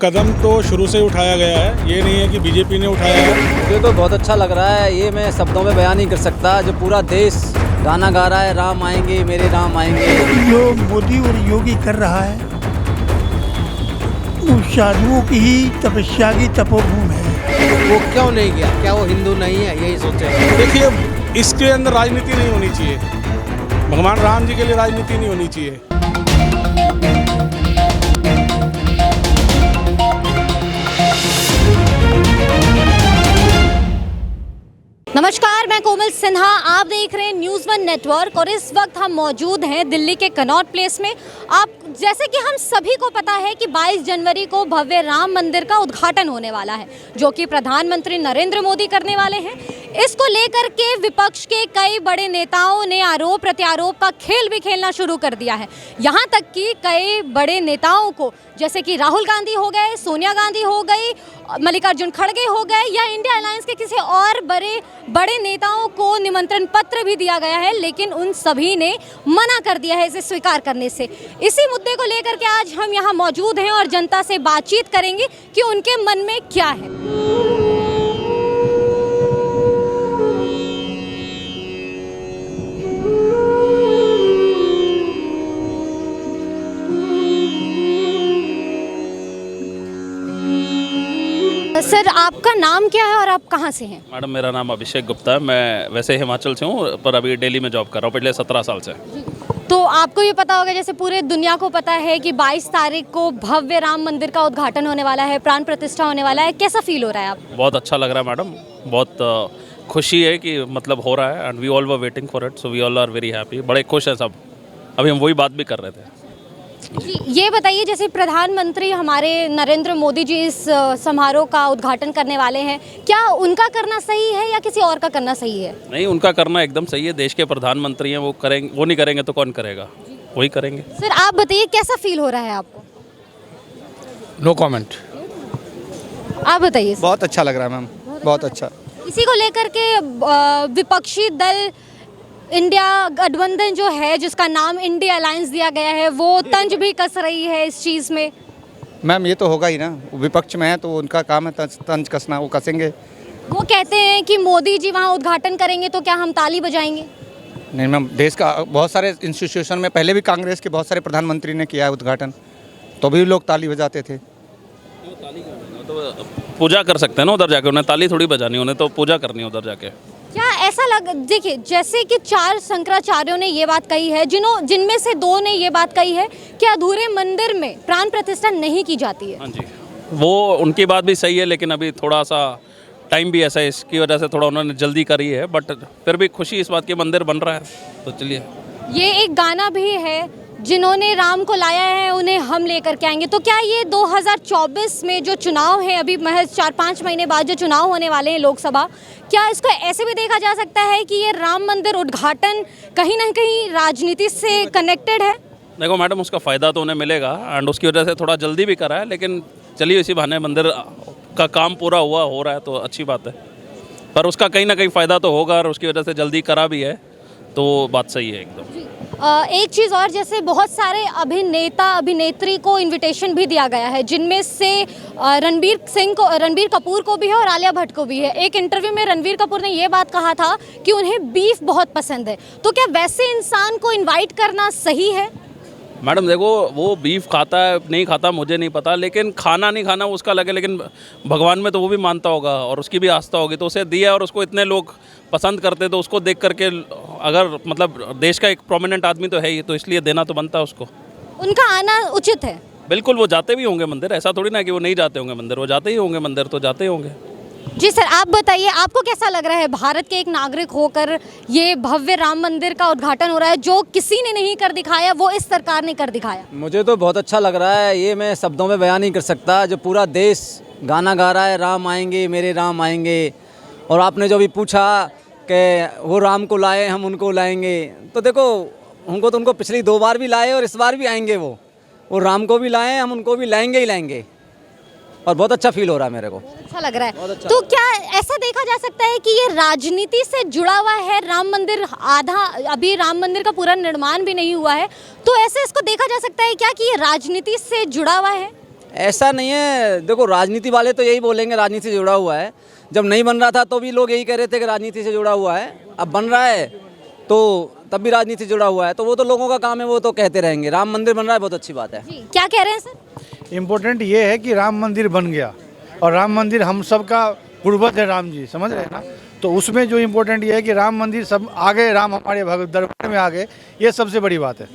कदम तो शुरू से उठाया गया है, ये नहीं है कि बीजेपी ने उठाया है। मुझे तो बहुत अच्छा लग रहा है, ये मैं शब्दों में बयान नहीं कर सकता। जो पूरा देश गाना गा रहा है, राम आएंगे मेरे राम आएंगे। जो मोदी और योगी कर रहा है वो साधुओं की ही तपस्या की तपोभूमि है। वो क्यों नहीं गया? क्या वो हिंदू नहीं है? यही सोचे। देखिए, इसके अंदर राजनीति नहीं होनी चाहिए। भगवान राम जी के लिए राजनीति नहीं होनी चाहिए। नमस्कार, मैं कोमल सिन्हा, आप देख रहे हैं न्यूज़ वन नेटवर्क और इस वक्त हम मौजूद हैं दिल्ली के कनॉट प्लेस में। आप जैसे कि हम सभी को पता है कि 22 जनवरी को भव्य राम मंदिर का उद्घाटन होने वाला है, जो कि प्रधानमंत्री नरेंद्र मोदी करने वाले हैं। इसको लेकर के विपक्ष के कई बड़े नेताओं ने आरोप प्रत्यारोप का खेल भी खेलना शुरू कर दिया है। यहाँ तक कि कई बड़े नेताओं को, जैसे कि राहुल गांधी हो गए, सोनिया गांधी हो गई, मल्लिकार्जुन खड़गे हो गए, या इंडिया अलायंस के किसी और बड़े नेताओं को निमंत्रण पत्र भी दिया गया है, लेकिन उन सभी ने मना कर दिया है इसे स्वीकार करने से। इसी मुद्दे को लेकर के आज हम यहाँ मौजूद हैं और जनता से बातचीत करेंगे कि उनके मन में क्या है। सर, आपका नाम क्या है और आप कहाँ से हैं? मैडम, मेरा नाम अभिषेक गुप्ता है। मैं वैसे हिमाचल से हूँ, पर अभी दिल्ली में जॉब कर रहा हूँ पिछले 17 साल से। तो आपको ये पता होगा, जैसे पूरे दुनिया को पता है कि 22 तारीख को भव्य राम मंदिर का उद्घाटन होने वाला है, प्राण प्रतिष्ठा होने वाला है। कैसा फील हो रहा है आप? बहुत अच्छा लग रहा है मैडम, बहुत खुशी है कि मतलब हो रहा है, and we all were waiting for it, so we all are very happy. बड़े खुश हैं सब। अभी हम वही बात भी कर रहे थे। जी, ये बताइए, जैसे प्रधानमंत्री हमारे नरेंद्र मोदी जी इस समारोह का उद्घाटन करने वाले हैं, क्या उनका करना सही है या किसी और का करना सही है? नहीं, उनका करना एकदम सही है। देश के प्रधानमंत्री हैं, वो करेंगे। वो नहीं करेंगे तो कौन करेगा? वही करेंगे। सर, आप बताइए, कैसा फील हो रहा है आपको? No comment. आप बताइए। बहुत अच्छा लग रहा है मैम, बहुत अच्छा। इसी को लेकर के विपक्षी दल इंडिया गठबंधन जो है, जिसका नाम इंडिया अलायंस दिया गया है, वो तंज भी कस रही है इस चीज़ में। मैम, ये तो होगा ही ना, विपक्ष में है तो उनका काम है तंज कसना, वो कसेंगे। वो कहते हैं कि मोदी जी वहाँ उद्घाटन करेंगे तो क्या हम ताली बजाएंगे? नहीं मैम, देश का बहुत सारे इंस्टीट्यूशन में पहले भी कांग्रेस के बहुत सारे प्रधानमंत्री ने किया है उद्घाटन, तो भी लोग ताली बजाते थे। तो पूजा कर सकते हैं ना उधर जाके, उन्हें ताली थोड़ी बजानी, उन्हें तो पूजा करनी है उधर जाके। क्या ऐसा देखिए, जैसे कि 4 शंकराचार्यों ने ये बात कही है, जिनमें से 2 ने ये बात कही है कि अधूरे मंदिर में प्राण प्रतिष्ठा नहीं की जाती है। हाँ जी, वो उनकी बात भी सही है, लेकिन अभी थोड़ा सा टाइम भी ऐसा है, इसकी वजह से थोड़ा उन्होंने जल्दी करी है, बट फिर भी खुशी इस बात की, मंदिर बन रहा है, तो चलिए। ये एक गाना भी है, जिन्होंने राम को लाया है उन्हें हम लेकर के आएंगे। तो क्या ये 2024 में जो चुनाव है, अभी महज 4-5 महीने बाद जो चुनाव होने वाले हैं लोकसभा, क्या इसको ऐसे भी देखा जा सकता है कि ये राम मंदिर उद्घाटन कहीं ना कहीं राजनीति से कनेक्टेड है? देखो मैडम, उसका फ़ायदा तो उन्हें मिलेगा, एंड उसकी वजह से थोड़ा जल्दी भी करा है, लेकिन चलिए इसी बहाने मंदिर का काम पूरा हो रहा है तो अच्छी बात है। पर उसका कहीं ना कहीं फ़ायदा तो होगा, और उसकी वजह से जल्दी करा भी है, तो बात सही है एकदम। एक चीज़ और, जैसे बहुत सारे अभिनेता अभिनेत्री को इनविटेशन भी दिया गया है, जिनमें से रणबीर कपूर को भी है और आलिया भट्ट को भी है। एक इंटरव्यू में रणबीर कपूर ने ये बात कहा था कि उन्हें बीफ बहुत पसंद है। तो क्या वैसे इंसान को इनवाइट करना सही है? मैडम देखो, वो बीफ खाता है नहीं खाता मुझे नहीं पता, लेकिन खाना नहीं खाना उसका अलग है, लेकिन भगवान में तो वो भी मानता होगा और उसकी भी आस्था होगी, तो उसे दिया, और उसको इतने लोग पसंद करते, तो उसको देख करके, अगर मतलब देश का एक प्रोमिनेंट आदमी तो है ही, तो इसलिए देना तो बनता है उसको। उनका आना उचित है। बिल्कुल, वो जाते भी होंगे मंदिर, ऐसा थोड़ी ना कि वो नहीं जाते होंगे मंदिर, वो जाते ही होंगे मंदिर, तो जाते ही होंगे। जी सर, आप बताइए, आपको कैसा लग रहा है भारत के एक नागरिक होकर ये भव्य राम मंदिर का उद्घाटन हो रहा है, जो किसी ने नहीं कर दिखाया, वो इस सरकार ने कर दिखाया? मुझे तो बहुत अच्छा लग रहा है, ये मैं शब्दों में बयान नहीं कर सकता। जो पूरा देश गाना गा रहा है, राम आएंगे मेरे राम आएंगे, और आपने जो भी पूछा कि वो राम को लाए हम उनको लाएंगे, तो देखो उनको पिछली 2 बार भी लाए और इस बार भी आएंगे। वो राम को भी लाए, हम उनको भी लाएंगे ही लाएंगे, और बहुत अच्छा फील हो रहा है मेरे को। अच्छा लग रहा है। तो क्या ऐसा देखा जा सकता है कि ये राजनीति से जुड़ा हुआ है राम मंदिर? अभी राम मंदिर का पूरा निर्माण भी नहीं हुआ है, तो ऐसे इसको देखा जा सकता है क्या कि ये राजनीति से जुड़ा हुआ है? ऐसा नहीं है, देखो राजनीति वाले तो यही बोलेंगे राजनीति से जुड़ा हुआ है। जब नहीं बन रहा था तो भी लोग यही कह रहे थे कि राजनीति से जुड़ा हुआ है, अब बन रहा है तो तब भी राजनीति से जुड़ा हुआ है, तो वो तो लोगों का काम है, वो तो कहते रहेंगे। राम मंदिर बन रहा है, बहुत अच्छी बात है। जी क्या कह रहे हैं सर? इम्पोर्टेंट ये है कि राम मंदिर बन गया, और राम मंदिर हम सब का गुरबत है, राम जी समझ रहे हैं ना। तो उसमें जो इम्पोर्टेंट ये है कि राम मंदिर सब आ गए, राम हमारे दरबार में आ गए, ये सबसे बड़ी बात है।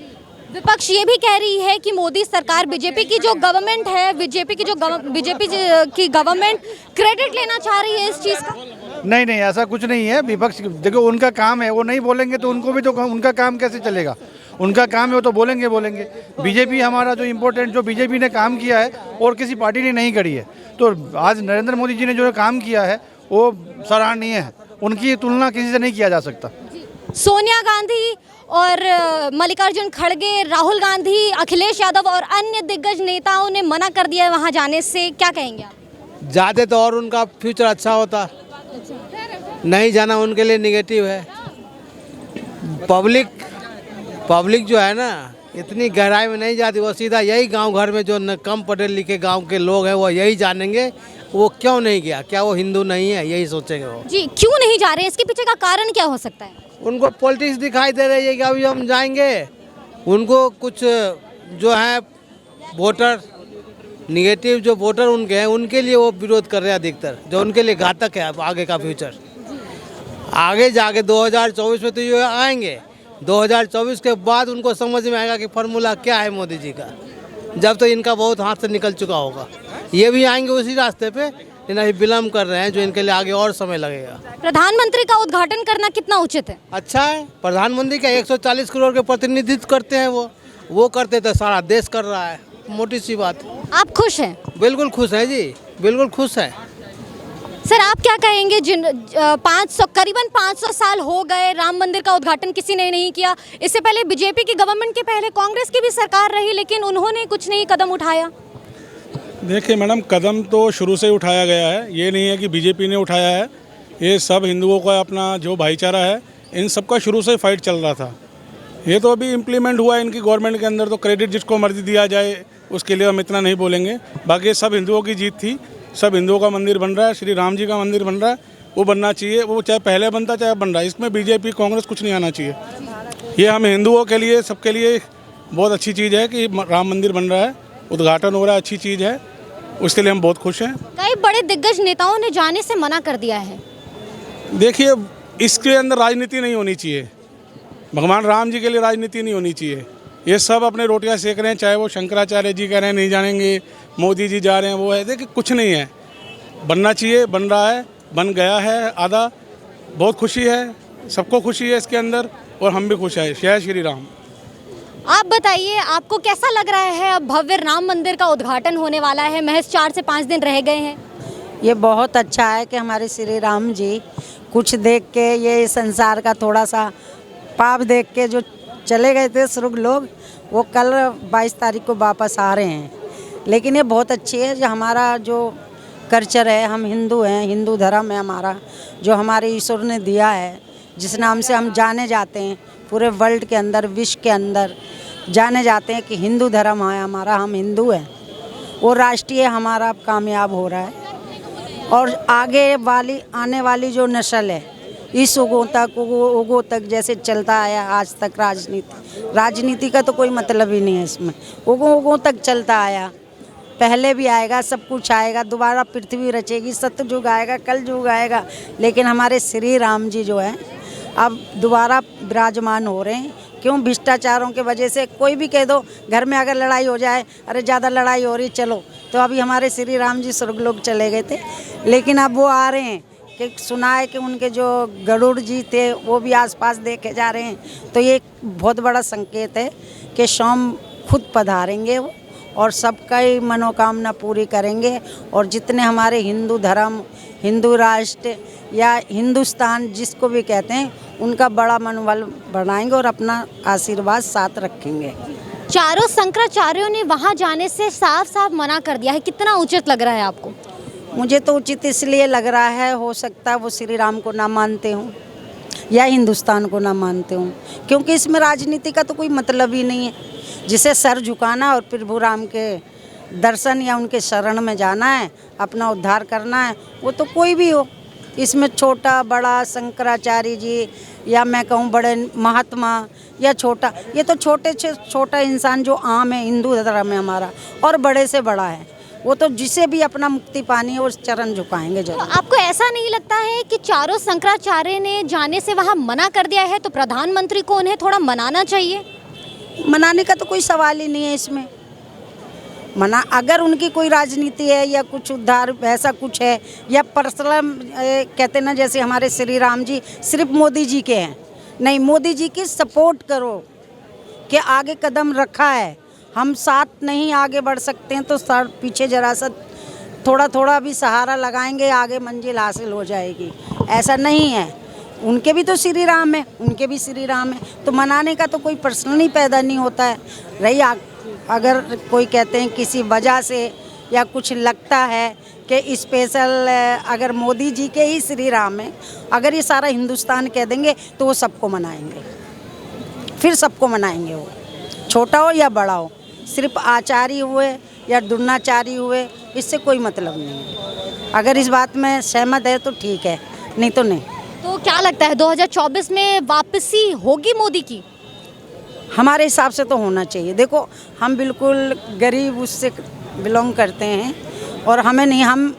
विपक्ष ये भी कह रही है कि मोदी सरकार, बीजेपी की जो गवर्नमेंट है, बीजेपी की गवर्नमेंट क्रेडिट लेना चाह रही है इस चीज़ का। नहीं नहीं, ऐसा कुछ नहीं है। विपक्ष देखो उनका काम है, वो नहीं बोलेंगे तो उनको भी तो उनका काम कैसे चलेगा। उनका काम है, वो तो बोलेंगे। बीजेपी हमारा जो इम्पोर्टेंट, जो बीजेपी ने काम किया है और किसी पार्टी ने नहीं करी है, तो आज नरेंद्र मोदी जी ने जो काम किया है वो सराहनीय है। उनकी तुलना किसी से नहीं किया जा सकता। सोनिया गांधी और मल्लिकार्जुन खड़गे, राहुल गांधी, अखिलेश यादव और अन्य दिग्गज नेताओं ने मना कर दिया है वहां जाने से, क्या कहेंगे आप? जाते तो और उनका फ्यूचर अच्छा होता, नहीं जाना उनके लिए निगेटिव है। पब्लिक जो है ना इतनी गहराई में नहीं जाती, वो सीधा यही गांव घर में जो कम पढ़े लिखे गांव के लोग हैं वो यही जानेंगे वो क्यों नहीं गया, क्या वो हिंदू नहीं है, यही सोचेंगे वो। जी क्यों नहीं जा रहे हैं, इसके पीछे का कारण क्या हो सकता है? उनको पॉलिटिक्स दिखाई दे रही है कि अभी हम जाएंगे, उनको कुछ जो है वोटर निगेटिव जो वोटर उनके हैं उनके लिए वो विरोध कर रहे हैं अधिकतर, जो उनके लिए घातक है आगे का फ्यूचर। आगे जाके 2024 में तो ये आएंगे, 2024 के बाद उनको समझ में आएगा कि फार्मूला क्या है मोदी जी का, जब तो इनका बहुत हाथ से निकल चुका होगा। ये भी आएंगे उसी रास्ते पे, लेकिन अभी विलम्ब कर रहे हैं, जो इनके लिए आगे और समय लगेगा। प्रधानमंत्री का उद्घाटन करना कितना उचित है? अच्छा है, प्रधानमंत्री का 140 करोड़ के प्रतिनिधित्व करते हैं वो करते तो सारा देश कर रहा है, मोटी सी बात। आप खुश हैं? बिल्कुल खुश है जी, बिल्कुल खुश है। सर आप क्या कहेंगे, जिन 500 करीबन 500 साल हो गए, राम मंदिर का उद्घाटन किसी ने नहीं किया। इससे पहले बीजेपी की गवर्नमेंट के पहले कांग्रेस की भी सरकार रही, लेकिन उन्होंने कुछ नहीं कदम उठाया। देखिए मैडम, कदम तो शुरू से उठाया गया है, ये नहीं है कि बीजेपी ने उठाया है। ये सब हिंदुओं का अपना जो भाईचारा है, इन सब का शुरू से फाइट चल रहा था। ये तो अभी इम्प्लीमेंट हुआ है इनकी गवर्नमेंट के अंदर, तो क्रेडिट जिसको मर्जी दिया जाए उसके लिए हम इतना नहीं बोलेंगे। बाकी सब हिंदुओं की जीत थी, सब हिंदुओं का मंदिर बन रहा है, श्री राम जी का मंदिर बन रहा है, वो बनना चाहिए। वो चाहे पहले बनता चाहे बन रहा है, इसमें बीजेपी कांग्रेस कुछ नहीं आना चाहिए। ये हम हिंदुओं के लिए, सबके लिए बहुत अच्छी चीज़ है कि राम मंदिर बन रहा है, उद्घाटन हो रहा है, अच्छी चीज़ है, उसके लिए हम बहुत खुश हैं। कई बड़े दिग्गज नेताओं ने जाने से मना कर दिया है। देखिए इसके अंदर राजनीति नहीं होनी चाहिए, भगवान राम जी के लिए राजनीति नहीं होनी चाहिए। ये सब अपने रोटियां सेक रहे हैं, चाहे वो शंकराचार्य जी कह रहे हैं नहीं जानेंगे, मोदी जी जा रहे हैं, वो है। देखिए कुछ नहीं है, बनना चाहिए, बन रहा है, बन गया है आधा, बहुत खुशी है, सबको खुशी है इसके अंदर, और हम भी खुश हैं। जय श्री राम। आप बताइए, आपको कैसा लग रहा है? अब भव्य राम मंदिर का उद्घाटन होने वाला है, महज 4 से 5 दिन रह गए हैं। ये बहुत अच्छा है कि हमारे श्री राम जी कुछ देख के, ये संसार का थोड़ा सा पाप देख के जो चले गए थे स्वर्ग लोग, वो कल 22 तारीख को वापस आ रहे हैं। लेकिन ये बहुत अच्छी है, जो हमारा जो कल्चर है, हम हिंदू हैं, हिंदू धर्म है हमारा, जो हमारे ईश्वर ने दिया है, जिस नाम से हम जाने जाते हैं पूरे वर्ल्ड के अंदर, विश्व के अंदर जाने जाते हैं कि हिंदू धर्म है हमारा, हम हिंदू हैं। वो राष्ट्रीय हमारा कामयाब हो रहा है, और आगे वाली आने वाली जो नस्ल है, इस उगों तक जैसे चलता आया आज तक राजनीति का तो कोई मतलब ही नहीं है इसमें। उगों तक चलता आया, पहले भी आएगा, सब कुछ आएगा, दोबारा पृथ्वी रचेगी, सतयुग आएगा, कल युग आएगा, लेकिन हमारे श्री राम जी जो है अब दोबारा विराजमान हो रहे हैं। क्यों? भ्रष्टाचारों के वजह से। कोई भी कह दो घर में अगर लड़ाई हो जाए, अरे ज़्यादा लड़ाई हो रही चलो, तो अभी हमारे श्री राम जी स्वर्ग लोग चले गए थे, लेकिन अब वो आ रहे हैं कि सुना है कि उनके जो गरुड़ जी थे वो भी आसपास देखे जा रहे हैं। तो ये एक बहुत बड़ा संकेत है कि शाम खुद पधारेंगे वो, और सबका ही मनोकामना पूरी करेंगे, और जितने हमारे हिंदू धर्म, हिंदू राष्ट्र या हिंदुस्तान जिसको भी कहते हैं, उनका बड़ा मनोबल बढ़ाएंगे और अपना आशीर्वाद साथ रखेंगे। चारों शंकराचार्यों ने वहां जाने से साफ साफ मना कर दिया है, कितना उचित लग रहा है आपको? मुझे तो उचित इसलिए लग रहा है, हो सकता है वो श्री राम को ना मानते हों या हिंदुस्तान को ना मानते हों, क्योंकि इसमें राजनीति का तो कोई मतलब ही नहीं है। जिसे सर झुकाना और प्रभु राम के दर्शन या उनके शरण में जाना है, अपना उद्धार करना है, वो तो कोई भी हो। इसमें छोटा बड़ा शंकराचार्य जी या मैं कहूँ बड़े महात्मा या छोटा, ये तो छोटे से छोटा इंसान जो आम है, हिंदू धर्म है हमारा, और बड़े से बड़ा है, वो तो जिसे भी अपना मुक्ति पानी है उस चरण झुकाएंगे जरूर। तो आपको ऐसा नहीं लगता है कि चारों शंकराचार्य ने जाने से वहाँ मना कर दिया है, तो प्रधानमंत्री को उन्हें थोड़ा मनाना चाहिए? मनाने का तो कोई सवाल ही नहीं है इसमें। मना, अगर उनकी कोई राजनीति है या कुछ उद्धार ऐसा कुछ है, या पर्सनल कहते ना, जैसे हमारे श्री राम जी सिर्फ मोदी जी के हैं, नहीं, मोदी जी की सपोर्ट करो कि आगे कदम रखा है, हम साथ नहीं आगे बढ़ सकते हैं तो पीछे जरा सा थोड़ा थोड़ा भी सहारा लगाएंगे, आगे मंजिल हासिल हो जाएगी। ऐसा नहीं है, उनके भी तो श्री राम है, उनके भी श्री राम है, तो मनाने का तो कोई प्रश्न ही पैदा नहीं होता है। रही अगर कोई कहते हैं किसी वजह से या कुछ लगता है कि स्पेशल अगर मोदी जी के ही श्री राम है, अगर ये सारा हिंदुस्तान कह देंगे तो वो सबको मनाएंगे, फिर सबको मनाएंगे, वो छोटा हो या बड़ा हो, सिर्फ आचार्य हुए या दुर्नाचारी हुए, इससे कोई मतलब नहीं है। अगर इस बात में सहमत है तो ठीक है, नहीं तो नहीं। तो क्या लगता है 2024 में वापसी होगी मोदी की? हमारे हिसाब से तो होना चाहिए। देखो, हम बिल्कुल गरीब उससे बिलोंग करते हैं, और हमें नहीं, हम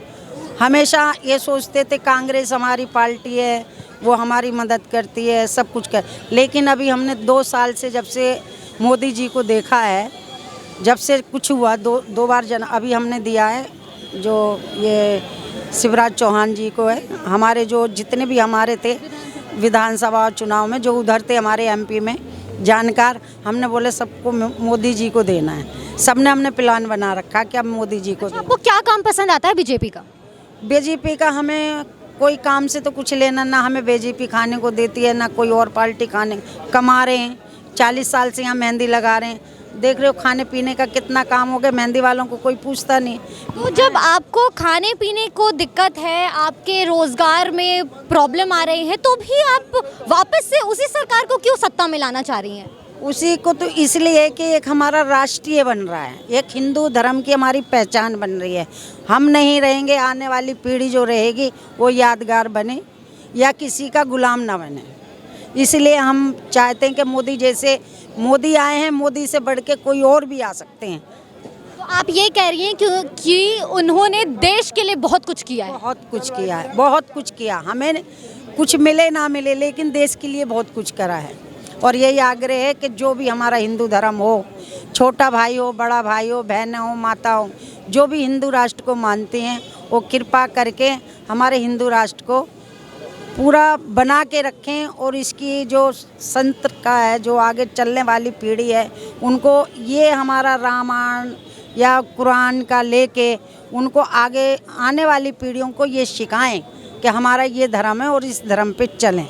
हमेशा ये सोचते थे कांग्रेस हमारी पार्टी है, वो हमारी मदद करती है, सब कुछ कर, लेकिन अभी हमने 2 साल से जब से मोदी जी को देखा है, जब से कुछ हुआ, दो बार अभी हमने दिया है जो ये शिवराज चौहान जी को है, हमारे जो जितने भी हमारे थे विधानसभा चुनाव में जो उधर थे हमारे एमपी में जानकार, हमने बोले सबको मोदी जी को देना है, सबने हमने प्लान बना रखा कि अब मोदी जी को। आपको क्या काम पसंद आता है बीजेपी का? बीजेपी का हमें कोई काम से तो कुछ लेना ना, हमें बीजेपी खाने को देती है ना कोई और पार्टी खाने, कमा रहे हैं 40 साल से यहाँ मेहंदी लगा रहे हैं, देख रहे हो खाने पीने का कितना काम हो गया, मेहंदी वालों को कोई पूछता नहीं। तो जब आपको खाने पीने को दिक्कत है, आपके रोजगार में प्रॉब्लम आ रही है, तो भी आप वापस से उसी सरकार को क्यों सत्ता में लाना चाह रही हैं? उसी को तो इसलिए कि एक हमारा राष्ट्रीय बन रहा है, एक हिंदू धर्म की हमारी पहचान बन रही है। हम नहीं रहेंगे, आने वाली पीढ़ी जो रहेगी वो यादगार बने या किसी का गुलाम ना बने, इसलिए हम चाहते हैं कि मोदी जैसे मोदी आए हैं, मोदी से बढ़ के कोई और भी आ सकते हैं। तो आप ये कह रही हैं कि उन्होंने देश के लिए बहुत कुछ किया है? बहुत कुछ किया है, बहुत कुछ किया, हमें कुछ मिले ना मिले लेकिन देश के लिए बहुत कुछ करा है। और यही आग्रह है कि जो भी हमारा हिंदू धर्म हो, छोटा भाई हो, बड़ा भाई हो, बहन हो, माता हो, जो भी हिंदू राष्ट्र को मानते हैं, वो कृपा करके हमारे हिंदू राष्ट्र को पूरा बना के रखें, और इसकी जो संत का है, जो आगे चलने वाली पीढ़ी है, उनको ये हमारा रामायण या कुरान का लेके उनको आगे आने वाली पीढ़ियों को ये सिखाएं कि हमारा ये धर्म है और इस धर्म पे चलें,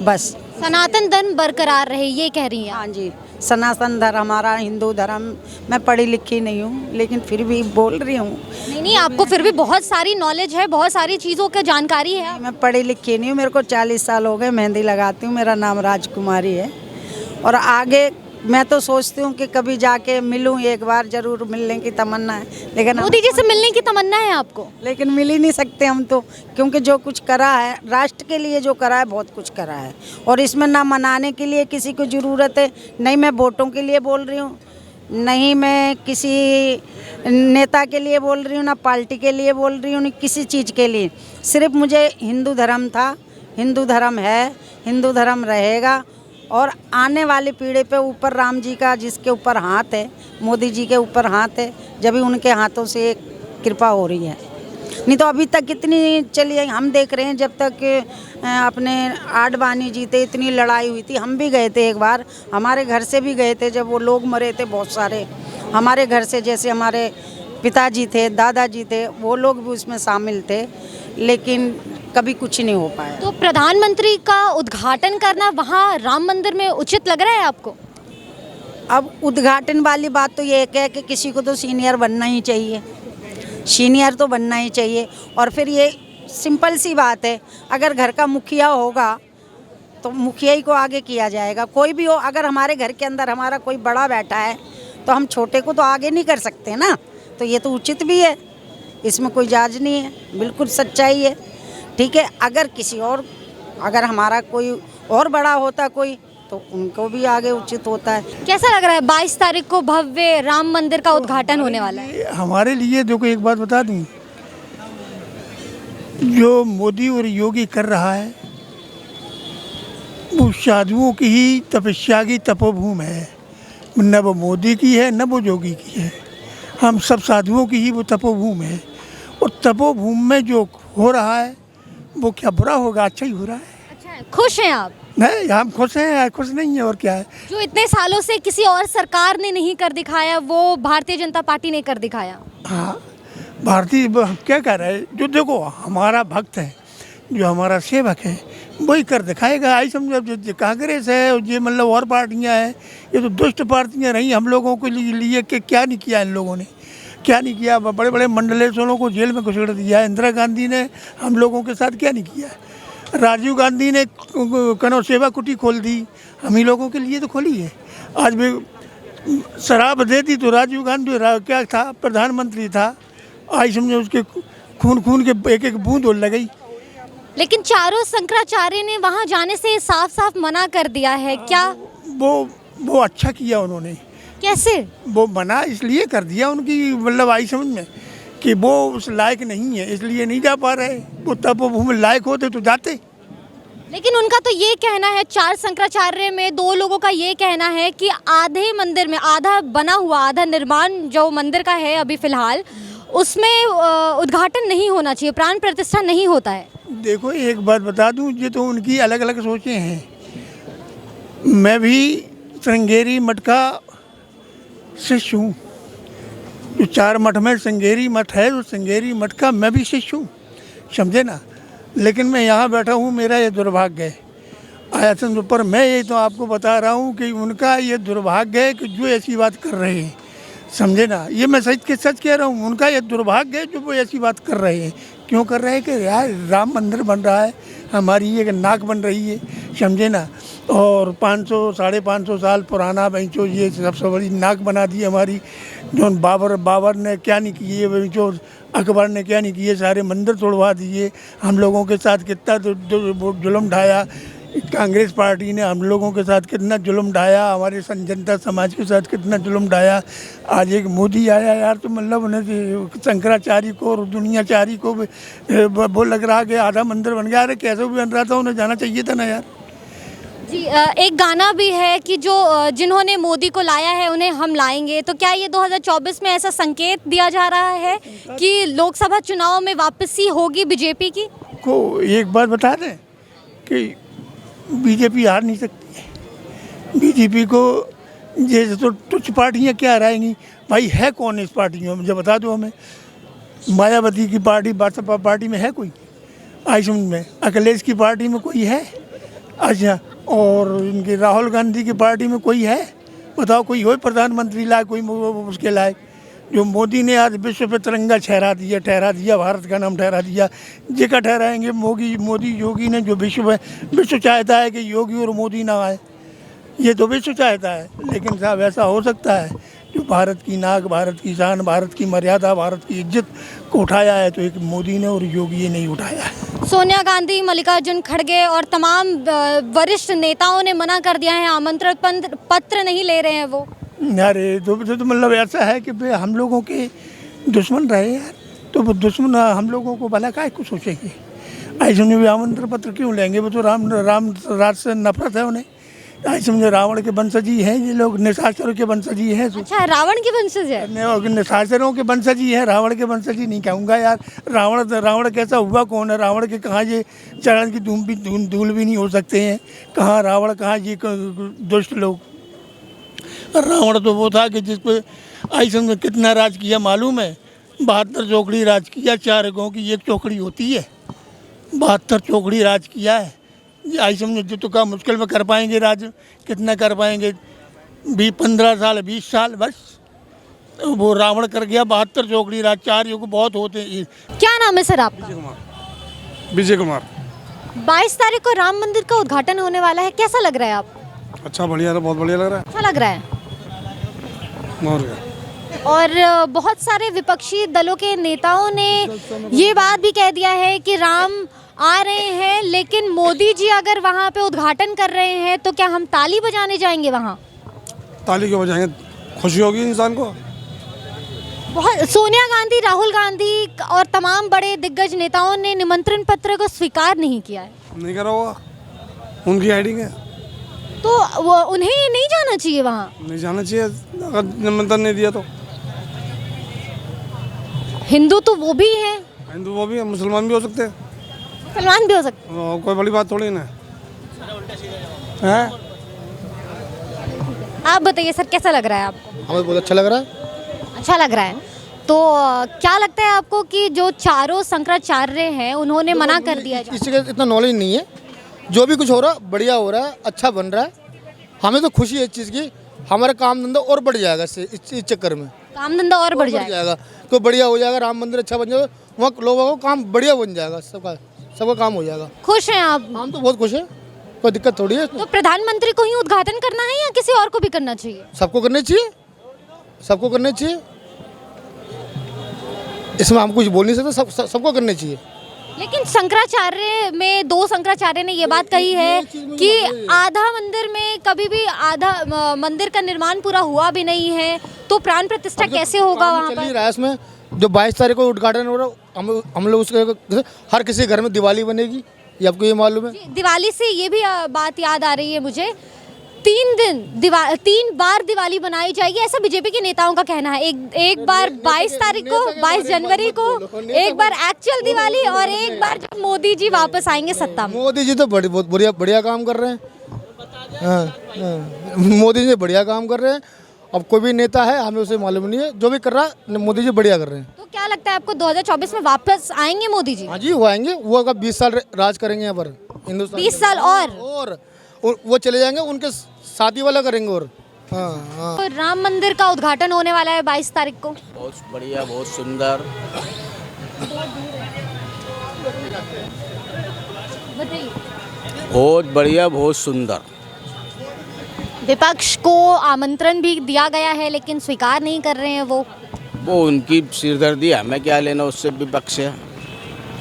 बस सनातन धर्म बरकरार रहे, ये कह रही हैं? हाँ जी, सनातन धर्म हमारा हिंदू धर्म। मैं पढ़ी लिखी नहीं हूँ लेकिन फिर भी बोल रही हूँ। नहीं, आपको फिर भी बहुत सारी नॉलेज है, बहुत सारी चीज़ों की जानकारी है। मैं पढ़ी लिखी नहीं हूँ, मेरे को 40 साल हो गए, मेहंदी लगाती हूँ, मेरा नाम राजकुमारी है, और आगे मैं तो सोचती हूँ कि कभी जाके मिलूँ, एक बार जरूर मिलने की तमन्ना है, लेकिन मोदी जी से मिलने की तमन्ना है आपको? लेकिन मिल ही नहीं सकते हम तो, क्योंकि जो कुछ करा है राष्ट्र के लिए, जो करा है बहुत कुछ करा है, और इसमें ना मनाने के लिए किसी को ज़रूरत है, नहीं मैं वोटों के लिए बोल रही हूँ, नहीं मैं किसी नेता के लिए बोल रही हूँ, ना पार्टी के लिए बोल रही हूँ, नहीं किसी चीज़ के लिए, सिर्फ मुझे हिंदू धर्म था, हिंदू धर्म है, हिंदू धर्म रहेगा, और आने वाली पीढ़ी पे ऊपर राम जी का जिसके ऊपर हाथ है, मोदी जी के ऊपर हाथ है, जब भी उनके हाथों से कृपा हो रही है, नहीं तो अभी तक कितनी चली हम देख रहे हैं, जब तक अपने आडवाणी जी थे इतनी लड़ाई हुई थी, हम भी गए थे एक बार, हमारे घर से भी गए थे, जब वो लोग मरे थे बहुत सारे हमारे घर से, जैसे हमारे पिताजी थे, दादाजी थे, वो लोग भी उसमें शामिल थे, लेकिन कभी कुछ नहीं हो पाया। तो प्रधानमंत्री का उद्घाटन करना वहाँ राम मंदिर में उचित लग रहा है आपको? अब उद्घाटन वाली बात तो ये है कि किसी को तो सीनियर बनना ही चाहिए, सीनियर तो बनना ही चाहिए, और फिर ये सिंपल सी बात है, अगर घर का मुखिया होगा तो मुखिया ही को आगे किया जाएगा, कोई भी हो, अगर हमारे घर के अंदर हमारा कोई बड़ा बैठा है तो हम छोटे को तो आगे नहीं कर सकते ना, तो ये तो उचित भी है, इसमें कोई जाज नहीं है, बिल्कुल सच्चाई है। ठीक है, अगर किसी और, अगर हमारा कोई और बड़ा होता कोई, तो उनको भी आगे उचित होता है। कैसा लग रहा है 22 तारीख को भव्य राम मंदिर का उद्घाटन होने वाला है? हमारे लिए देखो एक बात बता दूं, जो मोदी और योगी कर रहा है वो साधुओं की ही तपस्या की तपोभूमि है, न वो मोदी की है न वो योगी की है, हम सब साधुओं की ही वो तपोभूमि है। और तपोभूमि में जो हो रहा है वो क्या बुरा होगा, अच्छा ही हो रहा है। अच्छा है, खुश हैं आप? नहीं, हम खुश हैं, खुश नहीं है और क्या है। जो इतने सालों से किसी और सरकार ने नहीं कर दिखाया वो भारतीय जनता पार्टी ने कर दिखाया। हाँ, भारतीय क्या कह रहे हैं, जो देखो हमारा भक्त है, जो हमारा सेवक है वही कर दिखाएगा। आई समझो जो कांग्रेस है और ये मतलब और पार्टियां हैं, ये तो दुष्ट पार्टियां रही हम लोगों के लिए कि क्या नहीं किया इन लोगों ने, क्या नहीं किया। बड़े बड़े मंडलेश्वरों को जेल में घुसेड़ दिया है। इंदिरा गांधी ने हम लोगों के साथ क्या नहीं किया है। राजीव गांधी ने कनो सेवा कुटी खोल दी, हम ही लोगों के लिए तो खोली है। आज भी शराब दे दी तो राजीव गांधी क्या था, प्रधानमंत्री था, आज समझो उसके खून के एक एक बूंद और लगई। लेकिन चारों शंकराचार्य ने वहां जाने से साफ साफ मना कर दिया है, क्या वो अच्छा किया उन्होंने। कैसे? वो मना इसलिए कर दिया, उनकी मतलब आई समझ में कि वो उस लायक नहीं है, इसलिए नहीं जा पा रहे। वो तब वो लायक होते तो जाते। लेकिन उनका तो ये कहना है, 4 शंकराचार्य में 2 लोगों का ये कहना है कि आधे मंदिर में, आधा बना हुआ, आधा निर्माण जो मंदिर का है अभी फिलहाल, उसमें उद्घाटन नहीं होना चाहिए, प्राण प्रतिष्ठा नहीं होता है। देखो एक बात बता दूं, ये तो उनकी अलग अलग सोचें हैं। मैं भी श्रृंगेरी मठ का शिष्य हूँ। जो 4 मठ में श्रृंगेरी मठ है, तो श्रृंगेरी मठ का मैं भी शिष्य हूँ, समझे ना। लेकिन मैं यहाँ बैठा हूँ, मेरा ये दुर्भाग्य है आयतन पर। मैं ये तो आपको बता रहा हूँ कि उनका ये दुर्भाग्य है कि जो ऐसी बात कर रहे हैं, समझे ना। ये मैं सच कह रहा हूँ, उनका ये दुर्भाग्य है जो वो ऐसी बात कर रहे हैं। क्यों कर रहे हैं कि यार राम मंदिर बन रहा है, हमारी एक नाक बन रही है, समझे ना। और 500 550 साल पुराना बेंचो ये सबसे बड़ी नाक बना दी हमारी। जो बाबर ने क्या नहीं किए, बेंचो अकबर ने क्या नहीं किए, सारे मंदिर तोड़वा दिए। हम लोगों के साथ कितना जुल्म ढाया, कांग्रेस पार्टी ने हम लोगों के साथ कितना जुल्म ढाया, हमारे जनता समाज के साथ कितना जुल्म ढाया। आज एक मोदी आया यार, तो मतलब उन्हें शंकराचार्य को और दुनियाचारी को वो लग रहा कि आधा मंदिर बन गया। अरे कैसे भी बन रहा था, उन्हें जाना चाहिए था ना यार। जी, एक गाना भी है कि जो जिन्होंने मोदी को लाया है उन्हें हम लाएंगे। तो क्या ये 2024 में ऐसा संकेत दिया जा रहा है कि लोकसभा चुनाव में वापसी होगी बीजेपी की? को एक बात बता दें कि बीजेपी हार नहीं सकती है। बीजेपी को जैसे तो तुच्छ पार्टियाँ क्या हराएंगी भाई, है कौन इस पार्टियों में, मुझे बता दो हमें। मायावती की पार्टी, भाजपा पार्टी में है कोई? आइसम में अखिलेश की पार्टी में कोई है? अच्छा, और इनके राहुल गांधी की पार्टी में कोई है? बताओ, कोई हो प्रधानमंत्री लायक, कोई उसके लायक? जो मोदी ने आज विश्व पे तिरंगा ठहरा दिया, भारत का नाम ठहरा दिया। जेका ठहराएंगे मोदी योगी ने, जो विश्व चाहता है कि योगी और मोदी ना आए, ये तो विश्व चाहता है। लेकिन साहब ऐसा हो सकता है, जो भारत की नाक, भारत की शान, भारत की मर्यादा, भारत की इज्जत को उठाया है, तो एक मोदी ने और योगी ने नहीं उठाया है। सोनिया गांधी, मल्लिकार्जुन खड़गे और तमाम वरिष्ठ नेताओं ने मना कर दिया है, आमंत्रण पत्र नहीं ले रहे हैं वो। अरे तो मतलब ऐसा है कि हम लोगों के दुश्मन रहे यार, तो वो दुश्मन हम लोगों को भला काय कुछ सोचेंगे। ऐसे में भी आमंत्रण पत्र क्यों लेंगे? वो तो राम राज से नफरत है उन्हें। ऐसे में रावण के वंशजी हैं ये लोग, निशाचरों के वंशजी हैं। अच्छा, रावण के वंशज है? निशाचरों के वंशजी हैं, रावण के वंशजी नहीं कहूँगा यार। रावण कैसा हुआ कौन है? रावण के कहाँ ये चरण की धूल भी नहीं हो सकते हैं। कहाँ रावण, कहाँ ये दुष्ट लोग। रावण तो वो था कि जिस पे ऐसे में कितना राज किया मालूम है? 72 चौकड़ी राज किया। 4 गाँव की 1 चौकड़ी होती है, 72 चौकड़ी राज किया है। ऐसे में जो तो का मुश्किल में कर पाएंगे राज, कितना कर पाएंगे? 15 साल 20 साल बस। वो रावण कर गया 72 चौकड़ी राज। 4 युग बहुत होते हैं। क्या नाम है सर आपका? विजय कुमार। 22 तारीख को राम मंदिर का उद्घाटन होने वाला है, कैसा लग रहा है आपको? अच्छा, बढ़िया, बहुत बढ़िया लग रहा है। अच्छा लग रहा है। और क्या? और बहुत सारे विपक्षी दलों के नेताओं ने ये बात भी कह दिया है कि राम आ रहे हैं, लेकिन मोदी जी अगर वहाँ पे उद्घाटन कर रहे हैं तो क्या हम ताली बजाने जाएंगे वहाँ? ताली क्यों बजाएंगे, खुशी होगी इंसान को। बहुत सोनिया गांधी, राहुल गांधी और तमाम बड़े दिग्गज नेताओं ने निमंत्रण पत्र को स्वीकार नहीं किया है। नहीं करा होगा, उनकी हाइडिंग है। तो वो उन्हें नहीं जाना चाहिए वहाँ? नहीं जाना चाहिए, अगर निमंत्रण नहीं दिया तो। हिंदू तो वो भी हैं, हिंदू वो भी है, मुसलमान भी हो सकते हैं, मुसलमान भी हो सकते कोई बड़ी बात थोड़ी ना है। आप बताइए सर, कैसा लग रहा है आपको? हमें बहुत अच्छा लग रहा है। अच्छा लग रहा है। तो क्या लगता है आपको कि जो चारों शंकराचार्य हैं उन्होंने मना कर दिया? किसी का इतना नॉलेज नहीं है, जो भी कुछ हो रहा बढ़िया हो रहा है, अच्छा बन रहा है। हमें तो खुशी है इस चीज़ की, हमारा काम धंधा और बढ़ जाएगा इस चक्कर में। काम धंधा और बढ़ जाएगा तो बढ़िया हो जाएगा, राम मंदिर अच्छा बन जाएगा, वहाँ लोगों को काम बढ़िया बन जाएगा, सबका काम हो जाएगा। खुश हैं आप? हम तो बहुत खुश हैं, कोई दिक्कत थोड़ी है। तो प्रधानमंत्री को ही उद्घाटन करना है या किसी और को भी करना चाहिए? सबको करना चाहिए, सबको करना चाहिए, इसमें हम कुछ बोल नहीं सकते, सबको करना चाहिए। लेकिन शंकराचार्य में 2 शंकराचार्य ने ये बात कही है कि आधा मंदिर में कभी भी आधा मंदिर का निर्माण पूरा हुआ भी नहीं है, तो प्राण प्रतिष्ठा कैसे होगा वहाँ पर? रहा है इसमें जो 22 तारीख को उद्घाटन हो रहा, हम लोग उसके हर किसी घर में दिवाली बनेगी, ये आपको ये मालूम है। दिवाली से ये भी बात याद आ रही है मुझे, 3 बार दिवाली बनाई जाएगी, ऐसा बीजेपी के नेताओं का कहना है। एक बार 22 तारीख को, 22 जनवरी को, एक बार एक्चुअल दिवाली और एक बार जब मोदी जी वापस आएंगे सत्ता में। मोदी जी तो बहुत बढ़िया काम कर रहे हैं। मोदी जी बढ़िया काम कर रहे हैं। अब कोई भी नेता है हमें उसे मालूम नहीं है, जो भी कर रहा है मोदी जी बढ़िया कर रहे हैं। तो क्या लगता है आपको 2024 में वापस आएंगे मोदी जी? हाँ जी, वो आएंगे, वो अगर 20 साल राज करेंगे यहाँ पर हिंदुस्तान। 20 साल और वो चले जाएंगे, उनके शादी वाला करेंगे। और हाँ। तो राम मंदिर का उद्घाटन होने वाला है 22 तारीख को। बहुत बढ़िया, बहुत सुंदर। बताइए। बहुत बढ़िया, बहुत सुंदर। विपक्ष को आमंत्रण भी दिया गया है लेकिन स्वीकार नहीं कर रहे हैं वो उनकी सिरदर्दी, हमें क्या लेना उससे विपक्ष है,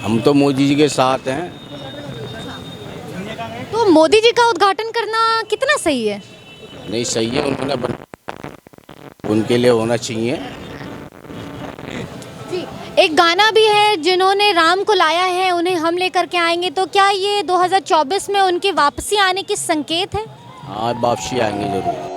हम तो मोदी जी के साथ हैं। तो मोदी जी का उद्घाटन करना कितना सही है? नहीं सही है, उनके लिए होना चाहिए। जी, एक गाना भी है, जिन्होंने राम को लाया है उन्हें हम लेकर के आएंगे, तो क्या ये 2024 में उनकी वापसी आने की संकेत है? हाँ, वापसी आएंगे जरूर।